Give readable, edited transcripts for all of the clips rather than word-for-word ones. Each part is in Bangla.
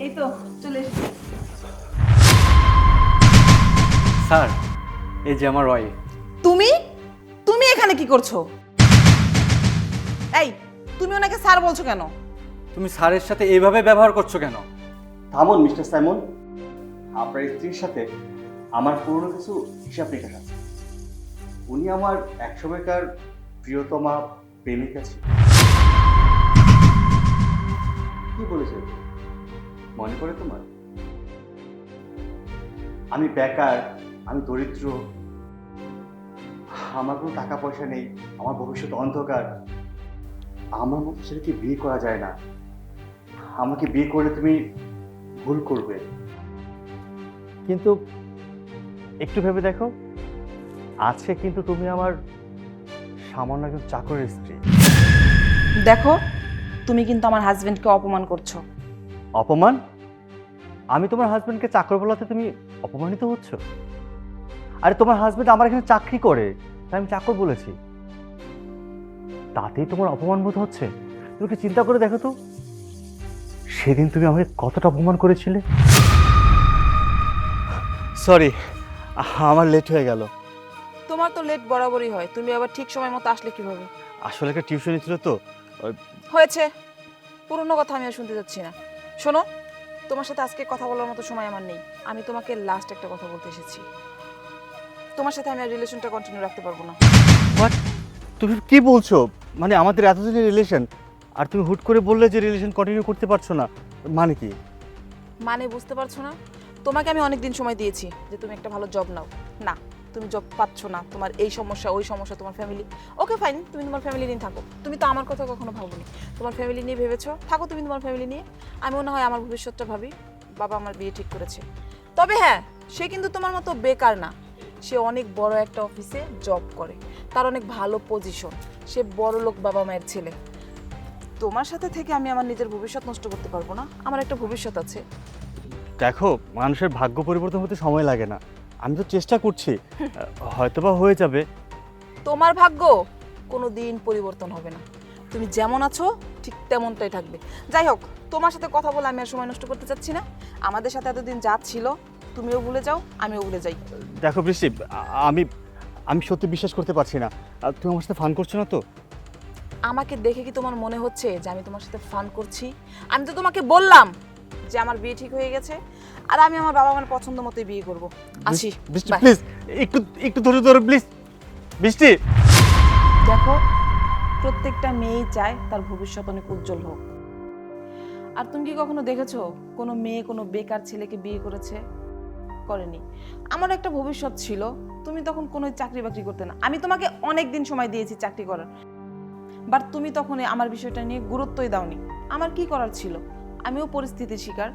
এই তো চলে এসেছি। স্যার, এই যে আমার ওয়াইফ। তুমি তুমি এখানে কি করছো? এই, তুমি ওনাকে স্যার বলছো কেন? তুমি স্যারের সাথে এইভাবে ব্যবহার করছো কেন? থামুন মিস্টার সাইমন, আপনার স্ত্রীর সাথে আমার পুরনো কিছু হিসাব নিকাশ আছে। উনি আমার একসময়কার প্রিয়তমা প্রেমিকা ছিল। কি বলেছে মনে করে তোমার? আমি বেকার, আমি দরিদ্র, আমার কোনো টাকা পয়সা নেই, আমার ভবিষ্যৎ অন্ধকার, আমার মতো ছেলেকে বিয়ে করা যায় না, আমাকে বিয়ে করলে তুমি ভুল করবে। কিন্তু একটু ভেবে দেখো, আজকে কিন্তু তুমি আমার সামান্য একজন চাকরের স্ত্রী। দেখো, তুমি কিন্তু আমার হাজবেন্ডকে অপমান করছো। অপমান? আমি তোমার হাজবেন্ডকে চাকর বলাতে তুমি অপমানিত হচ্ছ? আরে তোমার হাজবেন্ড আমার এখানে চাকরি করে, তাই আমি চাকর বলেছি, তাতেই তোমার অপমান বোধ হচ্ছে? তুমি কি চিন্তা করে দেখো তো, সেদিন তুমি আমাকে কতটা অপমান করেছিলে। সরি, আমার লেট হয়ে গেল। তোমার তো লেট বরাবরই হয়, তুমি আবার ঠিক সময় মতো আসলে কিভাবে? আসলে একটা টিউশনি ছিল তো। হয়েছে, পুরনো কথা আমি আর শুনতে যাচ্ছি না। শোনো, তোমার সাথে আজকে কথা বলার মতো সময় আমার নেই। আমি তোমাকে লাস্ট একটা কথা বলতে এসেছি। তোমার সাথে আমি আর রিলেশনটা কন্টিনিউ রাখতে পারবো না। হোয়াট? তুমি কি বলছো? মানে আমাদের এতদিনের রিলেশন, আর তুমি হুট করে বললে যে রিলেশন কন্টিনিউ করতে পারছো না, মানে কি? মানে বুঝতে পারছো না? তোমাকে আমি অনেক দিন সময় দিয়েছি যে তুমি একটা ভালো জব নাও। না, তুমি জব পাচ্ছ না, তোমার এই সমস্যা ওই সমস্যা, তোমার ফ্যামিলি। ওকে ফাইন, তুমি তোমার ফ্যামিলি নিয়ে থাকো। তুমি তো আমার কথা কখনো ভাবোনি। তোমার ফ্যামিলি নিয়ে ভেবেছো, থাকো তুমি তোমার ফ্যামিলি নিয়ে। আমিও না হয় আমার ভবিষ্যৎটা ভাবি। বাবা আমার বিয়ে ঠিক করেছে। তবে হ্যাঁ, সে কিন্তু তোমার মতো বেকার না। সে অনেক বড় একটা অফিসে জব করে, তার অনেক ভালো পজিশন, সে বড় লোক বাবা মায়ের ছেলে। তোমার সাথে থেকে আমি আমার নিজের ভবিষ্যৎ নষ্ট করতে পারবো না। আমার একটা ভবিষ্যৎ আছে। দেখো, মানুষের ভাগ্য পরিবর্তন হতে সময় লাগে না, আমি তো চেষ্টা করছি, হয়তোবা হয়ে যাবে। তোমার ভাগ্য কোনো দিন পরিবর্তন হবে না। তুমি যেমন আছো ঠিক তেমনটাই থাকবে। যাই হোক, তোমার সাথে কথা বলে আমি আর সময় নষ্ট করতে চাচ্ছি না। আমাদের সাথে এতদিন যা ছিল তুমিও ভুলে যাও, আমিও ভুলে যাই। দেখো বৃষ্টি, আমি আমি সত্যি বিশ্বাস করতে পারছি না, তুমি আমার সাথে ফান করছো না তো? আমাকে দেখে কি তোমার মনে হচ্ছে যে আমি তোমার সাথে ফান করছি? আমি তো তোমাকে বললাম যে আমার বিয়ে ঠিক হয়ে গেছে, আর আমি আমার বাবা মার পছন্দ মতোই বিয়ে করব। আসি। বৃষ্টি Bye. প্লিজ, একটু একটু ধরে ধরো প্লিজ। বৃষ্টি, দেখো, প্রত্যেকটা মেয়েই চায় তার ভবিষ্যৎ অনেক উজ্জ্বল হোক। আর তুমি কি কখনো দেখেছো কোনো মেয়ে কোনো বেকার ছেলেকে বিয়ে করেছে? করেনি। আমার একটা ভবিষ্যৎ ছিল, তুমি তখন কোনো চাকরি বাকরি করতে না। আমি তোমাকে অনেক দিন সময় দিয়েছি চাকরি করার, বাট তুমি তখন আমার বিষয়টা নিয়ে গুরুত্বই দাওনি। আমার কি করার ছিল? আমিও পরিস্থিতির শিকার।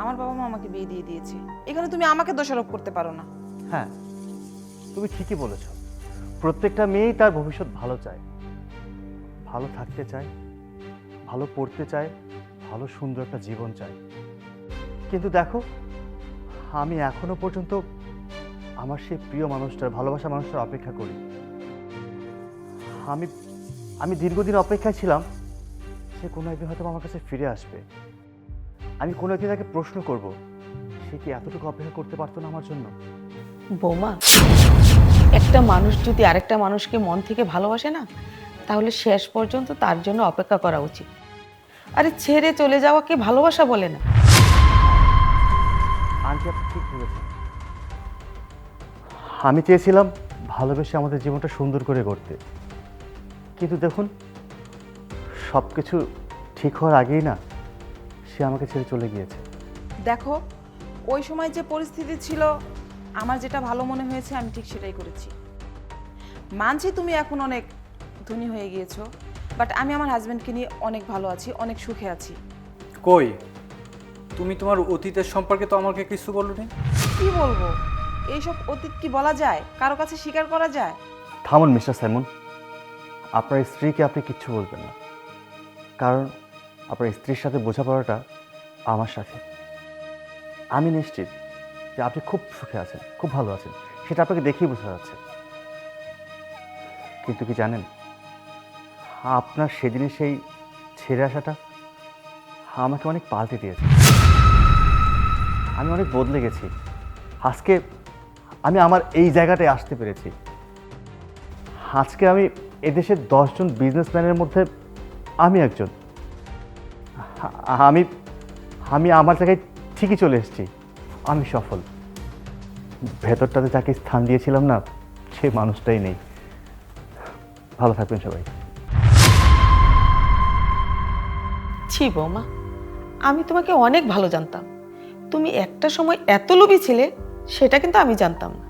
আমার বাবা মা আমাকে বিয়ে দিয়ে দিয়েছে। এখানে তুমি আমাকে দোষারোপ করতে পারো না। হ্যাঁ, তুমি ঠিকই বলেছ, প্রত্যেকটা মেয়েই তার ভবিষ্যৎ ভালো চায়, ভালো থাকতে চায়, ভালো পড়তে চায়, ভালো সুন্দর একটা জীবন চায়। কিন্তু দেখো, আমি এখনো পর্যন্ত আমার সেই প্রিয় মানুষটার, ভালোবাসা মানুষটার অপেক্ষা করি। আমি আমি দীর্ঘদিন অপেক্ষায় ছিলাম, সে কোনো একদিন হয়তো আমার কাছে ফিরে আসবে। আমি কোনো একদিন তাকে প্রশ্ন করব, সে কি এতটুকু অপেক্ষা করতে পারতো না আমার জন্য? বৌমা, একটা মানুষ যদি আরেকটা মানুষকে মন থেকে ভালোবাসে না, তাহলে শেষ পর্যন্ত তার জন্য অপেক্ষা করা উচিত। আরে ছেড়ে চলে যাওয়াকে ভালোবাসা বলে না। আন্টি, আপনি ঠিক বলেছেন। আমি চেয়েছিলাম ভালোবেসে আমাদের জীবনটা সুন্দর করে গড়তে, কিন্তু দেখুন, সব কিছু ঠিক হওয়ার আগেই না সে আমাকে ছেড়ে চলে গিয়েছে। দেখো, ওই সময় যে পরিস্থিতি ছিল, আমার যেটা ভালো মনে হয়েছে আমি ঠিক সেটাই করেছি। মানছি তুমি এখন অনেক ধনী হয়ে গিয়েছো, বাট আমি আমার হাজবেন্ডকে নিয়ে অনেক ভালো আছি, অনেক সুখে আছি। কই, তুমি তোমার অতীতের সম্পর্কে তো আমাকে কিছু বলোনি। কি বলবো? এইসব অতীত কি বলা যায়? কারো কাছে স্বীকার করা যায়? থামুন মিস্টার সাইমন, আপনার স্ত্রীকে আপনি কিচ্ছু বলবেন না, কারণ আপনার স্ত্রীর সাথে বোঝাপড়াটা আমার সাথে। আমি নিশ্চিত যে আপনি খুব সুখে আছেন, খুব ভালো আছেন, সেটা আপনাকে দেখেই বোঝা যাচ্ছে। কিন্তু কি জানেন, আপনার সেদিনে সেই ছেড়ে আসাটা আমাকে অনেক পাল্টে দিয়েছে। আমি অনেক বদলে গেছি। আজকে আমি আমার এই জায়গাটায় আসতে পেরেছি। আজকে আমি এদেশের 10 জন বিজনেসম্যানের মধ্যে আমি একজন। আমি আমি আমার জায়গায় ঠিকই চলে এসেছি। আমি সফল। ভেতরটাতে যাকে স্থান দিয়েছিলাম না, সে মানুষটাই নেই। ভালো থাকবেন সবাই। ছি বৌমা, আমি তোমাকে অনেক ভালো জানতাম। তুমি একটা সময় এত লোভী ছিলে, সেটা কিন্তু আমি জানতাম না।